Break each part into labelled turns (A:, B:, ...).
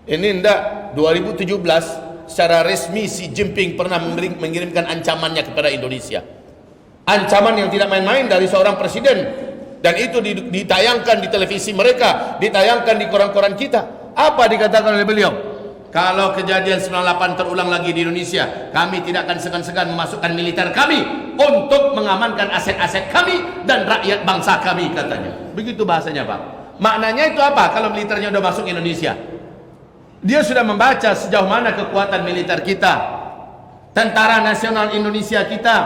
A: Ini ndak 2017 secara resmi Xi Jinping pernah mengirimkan ancamannya kepada Indonesia. Ancaman yang tidak main-main dari seorang presiden, dan itu ditayangkan di televisi mereka, ditayangkan di koran-koran kita. Apa dikatakan oleh beliau? Kalau kejadian 98 terulang lagi di Indonesia, kami tidak akan segan-segan memasukkan militer kami untuk mengamankan aset-aset kami dan rakyat bangsa kami, katanya. Begitu bahasanya, Pak. Maknanya itu apa? Kalau militernya sudah masuk Indonesia, dia sudah membaca sejauh mana kekuatan militer kita, tentara nasional Indonesia kita,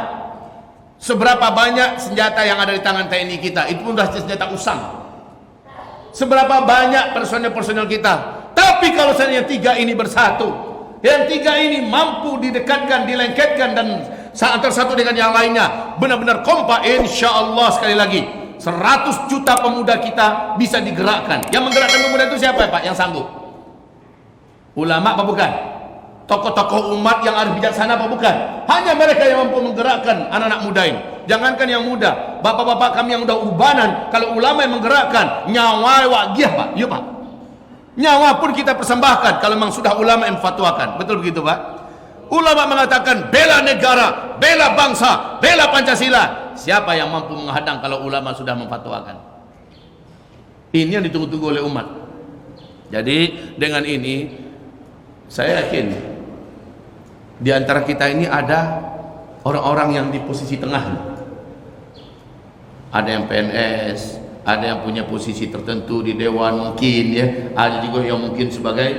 A: seberapa banyak senjata yang ada di tangan TNI kita, itu pun sudah senjata usang. Seberapa banyak personel-personel kita. Tapi kalau seandainya tiga ini bersatu, yang tiga ini mampu didekatkan, dilengketkan, dan antara satu dengan yang lainnya benar-benar kompak, insya Allah, sekali lagi 100 juta pemuda kita bisa digerakkan. Yang menggerakkan pemuda itu siapa, Pak? Yang sanggup? Ulama apa bukan? Tokoh-tokoh umat yang arif bijaksana apa bukan? Hanya mereka yang mampu menggerakkan anak-anak muda ini. Jangankan yang muda, bapak-bapak kami yang udah ubanan, kalau ulama yang menggerakkan, nyawa wagiah, Pak. Yuk, Pak. Nyawa pun kita persembahkan kalau memang sudah ulama yang fatwakan. Betul begitu, Pak? Ulama mengatakan bela negara, bela bangsa, bela Pancasila. Siapa yang mampu menghadang kalau ulama sudah memfatwakan? Ini yang ditunggu-tunggu oleh umat. Jadi dengan ini saya yakin di antara kita ini ada orang-orang yang di posisi tengah. Ada yang PNS, ada yang punya posisi tertentu di dewan mungkin, ya. Ada juga yang mungkin sebagai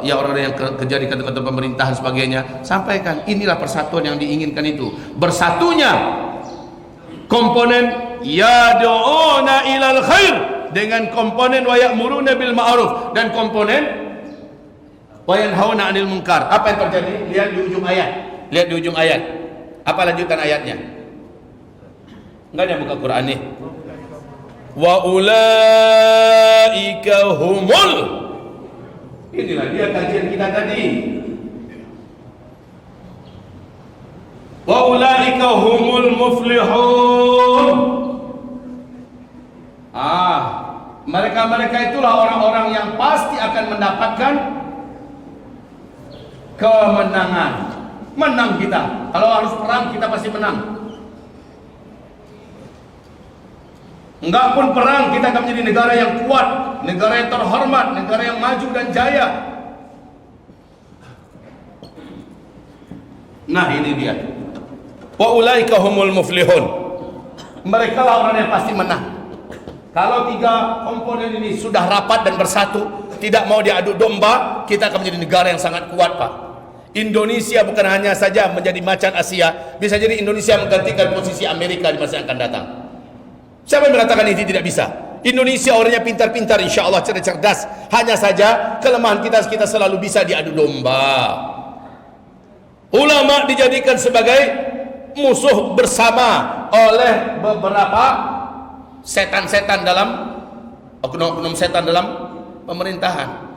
A: ya orang-orang yang kerja di kantor-kantor pemerintahan sebagainya. Sampaikan, inilah persatuan yang diinginkan itu. Bersatunya komponen yad'una ilal khair dengan komponen wa ya'muruna bil ma'ruf dan komponen wa yanhauna 'anil munkar. Apa yang terjadi? Lihat di ujung ayat. Lihat di ujung ayat. Apa lanjutan ayatnya? Enggak ada buka Quran nih. Wa ulaika humul. Inilah dia kajian kita tadi. Wa ulaika humul muflihun. Mereka itulah orang-orang yang pasti akan mendapatkan kemenangan. Menang kita. Kalau harus perang kita pasti menang. Enggak pun perang, kita akan menjadi negara yang kuat, negara yang terhormat, negara yang maju dan jaya. Nah, ini dia. Wa ulaika humul muflihun. Mereka lah orang yang pasti menang. Kalau tiga komponen ini sudah rapat dan bersatu, tidak mau diadu domba, kita akan menjadi negara yang sangat kuat, Pak. Indonesia bukan hanya saja menjadi macan Asia, bisa jadi Indonesia menggantikan posisi Amerika di masa yang akan datang. Siapa yang mengatakan ini tidak bisa? Indonesia orangnya pintar-pintar, insya Allah cerdas. Hanya saja kelemahan kita selalu bisa diadu domba. Ulama dijadikan sebagai musuh bersama oleh beberapa setan-setan dalam oknum-oknum setan dalam pemerintahan.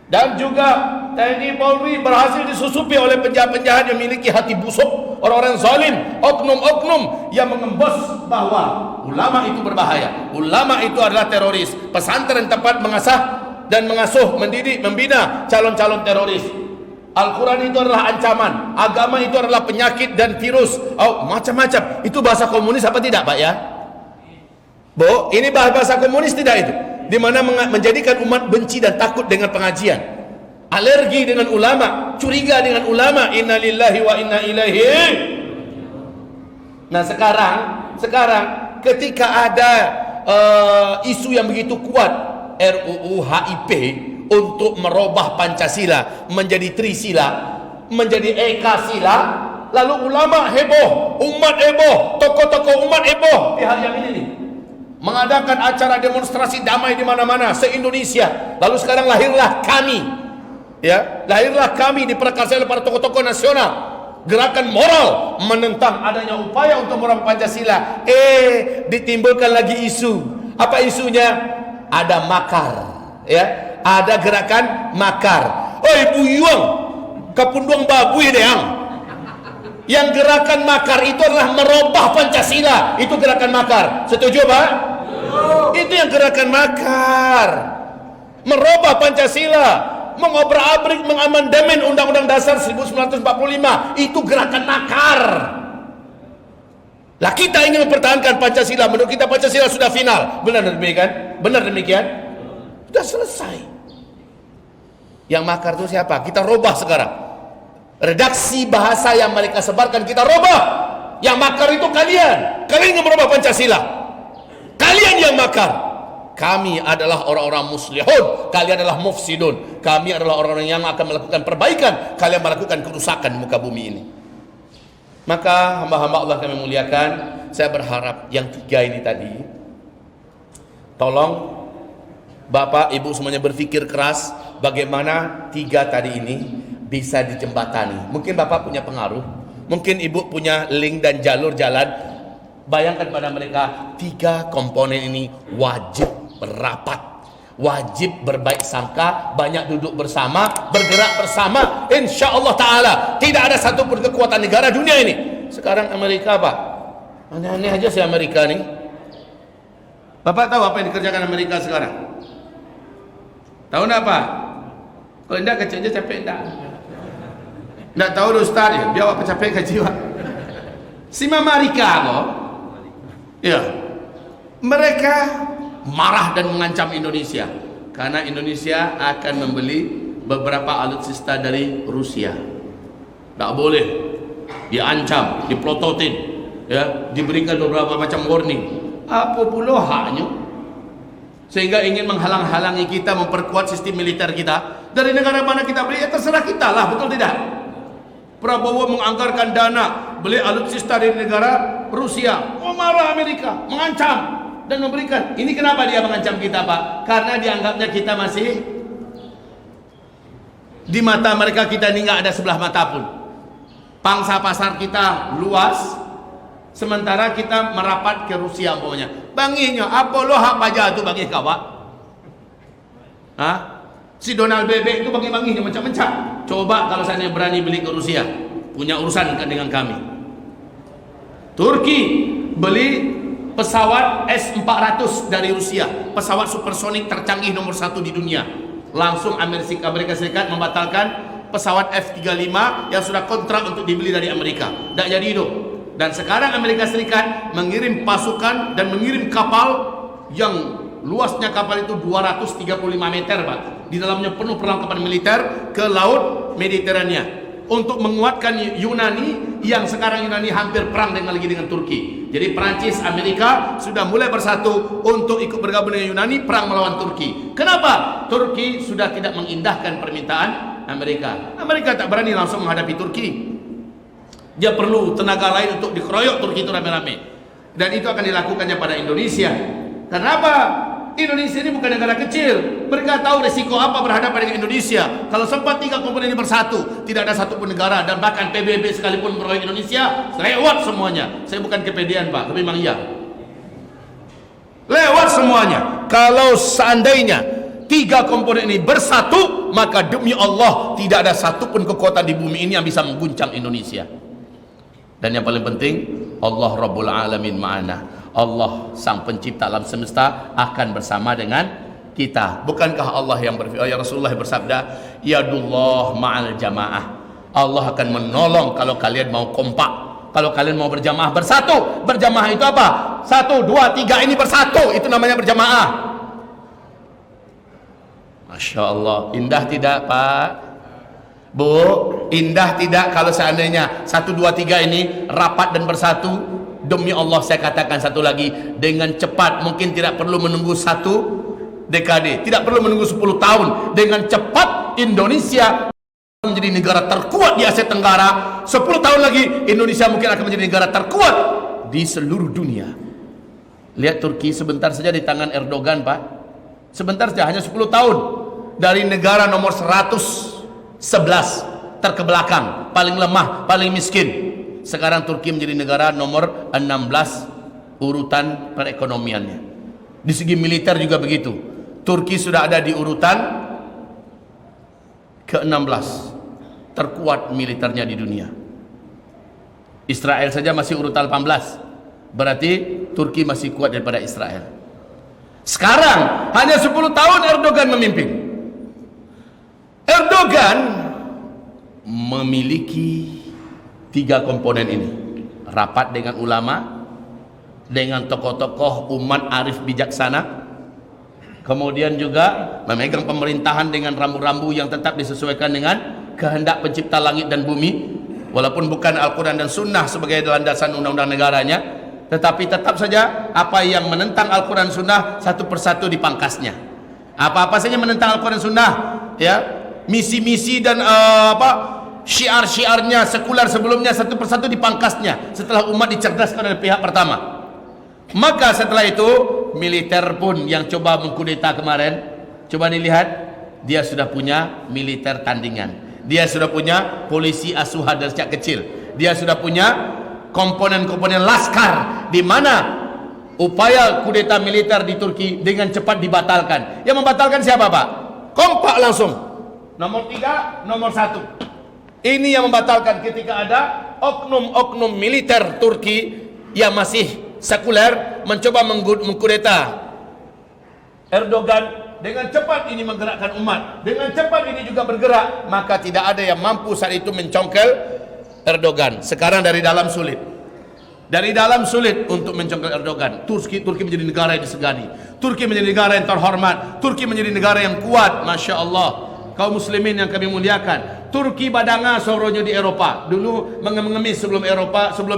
A: Dan juga TNI Polri berhasil disusupi oleh penjahat-penjahat yang memiliki hati busuk, orang-orang zalim, oknum-oknum yang mengembos bahwa ulama itu berbahaya, ulama itu adalah teroris. Pesantren tempat mengasah dan mengasuh, mendidik, membina calon-calon teroris. Al-Quran itu adalah ancaman, agama itu adalah penyakit dan virus, macam-macam. Itu bahasa komunis apa tidak, Pak, ya? Bu, ini bahasa komunis tidak itu? Di mana menjadikan umat benci dan takut dengan pengajian, alergi dengan ulama, curiga dengan ulama. Innalillahi wa inna ilaihi. Nah, sekarang ketika ada isu yang begitu kuat, RUU HIP untuk merubah Pancasila menjadi Trisila, menjadi Ekasila, lalu ulama heboh, umat heboh, tokoh-tokoh umat heboh di hal yang ini nih, mengadakan acara demonstrasi damai di mana-mana se-Indonesia. Lalu sekarang lahirlah kami, ya, lahirlah kami diperakarsai oleh para tokoh-tokoh nasional, gerakan moral menentang adanya upaya untuk merubah Pancasila. Ditimbulkan lagi isu. Apa isunya? Ada makar, ya, ada gerakan makar. Ibu Yuang, kapunduang babuy deang. Yang gerakan makar itu adalah merubah Pancasila. Itu gerakan makar. Setuju, Pak? Itu yang gerakan makar. merubah Pancasila, mengobrak-abrik, mengamandemen Undang-Undang Dasar 1945. Itu gerakan makar. Lah kita ingin mempertahankan Pancasila. Menurut kita Pancasila sudah final. Benar demikian? Benar demikian? Sudah selesai. Yang makar itu siapa? Kita robah sekarang. Redaksi bahasa yang mereka sebarkan kita robah. Yang makar itu kalian. Kalian yang merubah Pancasila. Kalian yang makar. Kami adalah orang-orang muslihun. Kalian adalah mufsidun. Kami adalah orang-orang yang akan melakukan perbaikan. Kalian melakukan kerusakan di muka bumi ini. Maka hamba-hamba Allah kami muliakan, saya berharap yang tiga ini tadi, tolong Bapak Ibu semuanya berpikir keras bagaimana tiga tadi ini bisa dijembatani. Mungkin Bapak punya pengaruh, mungkin Ibu punya link dan jalur jalan. Bayangkan pada mereka, tiga komponen ini wajib berapat, wajib berbaik sangka, banyak duduk bersama, bergerak bersama. Insya Allah Ta'ala tidak ada satupun kekuatan negara dunia ini. Sekarang Amerika Pak, aneh-aneh aja si Amerika nih. Bapak tahu apa yang dikerjakan Amerika sekarang? Tahu enggak Pak? Kalau enggak kecil aja capek enggak? Enggak tahu Ustaz ya, biar apa capek kecil Pak. Si Amerika kok, ya, mereka marah dan mengancam Indonesia karena Indonesia akan membeli beberapa alutsista dari Rusia. Tak boleh, diancam, diplototin, ya, diberikan beberapa macam warning. Apa pula haknya? Sehingga ingin menghalang-halangi kita memperkuat sistem militer kita. Dari negara mana kita beli, ya terserah kita lah, betul tidak? Prabowo menganggarkan dana beli alutsista dari negara Rusia. Oh, marah Amerika, mengancam dan memberikan. Ini kenapa dia mengancam kita Pak? Karena dianggapnya kita masih, di mata mereka kita ini nggak ada sebelah mata pun. Pangsa pasar kita luas, sementara kita merapat ke Rusia umpamanya. Banginya apa lo hak pajak tu bagi kau Pak? Hah? Si Donald Bebek itu bagi-baginya macam-macam. Coba kalau saya berani beli ke Rusia, punya urusan dengan kami. Turki beli pesawat S-400 dari Rusia, pesawat supersonik tercanggih nomor 1 di dunia. Langsung Amerika Serikat membatalkan pesawat F-35 yang sudah kontrak untuk dibeli dari Amerika. Tak jadi itu. Dan sekarang Amerika Serikat mengirim pasukan dan mengirim kapal yang luasnya kapal itu 235 meter Pak. Di dalamnya penuh perlengkapan militer ke laut Mediterania untuk menguatkan Yunani yang sekarang Yunani hampir perang lagi dengan Turki. Jadi Perancis, Amerika sudah mulai bersatu untuk ikut bergabung dengan Yunani perang melawan Turki. Kenapa? Turki sudah tidak mengindahkan permintaan Amerika. Amerika tak berani langsung menghadapi Turki. Dia perlu tenaga lain untuk dikeroyok Turki itu rame-rame. Dan itu akan dilakukannya pada Indonesia. Kenapa? Indonesia ini bukan negara kecil. Mereka tahu resiko apa berhadapan dengan Indonesia. Kalau sempat tiga komponen ini bersatu, tidak ada satupun negara dan bahkan PBB sekalipun meroyok Indonesia, lewat semuanya. Saya bukan kepedean Pak, tapi memang iya. Lewat semuanya. Kalau seandainya tiga komponen ini bersatu, maka demi Allah tidak ada satupun kekuatan di bumi ini yang bisa mengguncang Indonesia. Dan yang paling penting, Allah Rabbul Alamin ma'ana. Allah sang pencipta alam semesta akan bersama dengan kita. Bukankah Allah yang berfirman, ya Rasulullah bersabda, yadullah ma'al jamaah. Allah akan menolong kalau kalian mau kompak, kalau kalian mau berjamaah bersatu. Berjamaah itu apa? 1, 2, 3 ini bersatu, itu namanya berjamaah. Masya Allah, indah tidak Pak? Bu, indah tidak kalau seandainya 1, 2, 3 ini rapat dan bersatu? Demi Allah saya katakan satu lagi, dengan cepat, mungkin tidak perlu menunggu 1 dekade, tidak perlu menunggu 10 tahun. Dengan cepat Indonesia menjadi negara terkuat di Asia Tenggara. 10 tahun lagi Indonesia mungkin akan menjadi negara terkuat di seluruh dunia. Lihat Turki sebentar saja di tangan Erdogan Pak. Sebentar saja, hanya 10 tahun. Dari negara nomor 111 terkebelakang, paling lemah, paling miskin, sekarang Turki menjadi negara nomor 16 urutan perekonomiannya. Di segi militer juga begitu. Turki sudah ada di urutan ke-16 terkuat militernya di dunia. Israel saja masih urutan 18. Berarti Turki masih kuat daripada Israel. Sekarang hanya 10 tahun Erdogan memimpin. Erdogan memiliki 3 komponen ini. Rapat dengan ulama, dengan tokoh-tokoh umat arif bijaksana, kemudian juga memegang pemerintahan dengan rambu-rambu yang tetap disesuaikan dengan kehendak pencipta langit dan bumi, walaupun bukan Al-Quran dan Sunnah sebagai landasan undang-undang negaranya, tetapi tetap saja apa yang menentang Al-Quran Sunnah satu persatu dipangkasnya. Apa-apa saja menentang Al-Quran Sunnah, ya, misi-misi dan syiar-syiarnya sekular sebelumnya satu persatu dipangkasnya setelah umat dicerdaskan oleh pihak pertama. Maka setelah itu militer pun yang coba mengkudeta kemarin, coba dilihat, dia sudah punya militer tandingan, dia sudah punya polisi asuhan dari sejak kecil, dia sudah punya komponen-komponen laskar, di mana upaya kudeta militer di Turki dengan cepat dibatalkan. Yang membatalkan siapa, Pak? Kompak langsung, nomor 3, nomor 1. Ini yang membatalkan ketika ada oknum-oknum militer Turki yang masih sekuler mencoba mengkudeta Erdogan. Dengan cepat ini menggerakkan umat, dengan cepat ini juga bergerak, maka tidak ada yang mampu saat itu mencongkel Erdogan. Sekarang dari dalam sulit, dari dalam sulit untuk mencongkel Erdogan. Turki menjadi negara yang disegani, Turki menjadi negara yang terhormat, Turki menjadi negara yang kuat. Masya Allah, kaum muslimin yang kami muliakan, Turki badanga soronya di Eropa. Dulu mengemis sebelum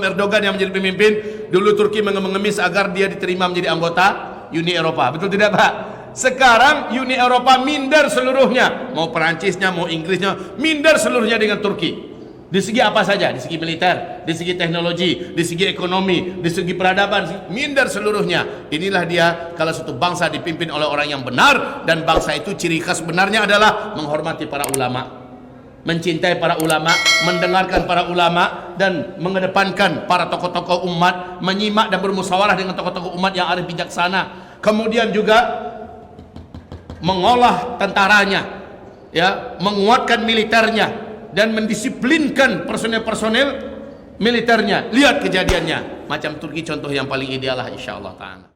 A: Erdogan yang menjadi pemimpin. Dulu Turki mengemis agar dia diterima menjadi anggota Uni Eropa. Betul tidak, Pak? Sekarang Uni Eropa minder seluruhnya, mau Perancisnya, mau Inggrisnya, minder seluruhnya dengan Turki. Di segi apa saja, di segi militer, di segi teknologi, di segi ekonomi, di segi peradaban, minder seluruhnya. Inilah dia kalau satu bangsa dipimpin oleh orang yang benar, dan bangsa itu ciri khas benarnya adalah menghormati para ulama, mencintai para ulama, mendengarkan para ulama, dan mengedepankan para tokoh-tokoh umat, menyimak dan bermusyawarah dengan tokoh-tokoh umat yang arif bijaksana. Kemudian juga mengolah tentaranya, ya, menguatkan militernya, dan mendisiplinkan personel-personel militernya. Lihat kejadiannya, macam Turki contoh yang paling ideal lah, insyaallah ta'ala.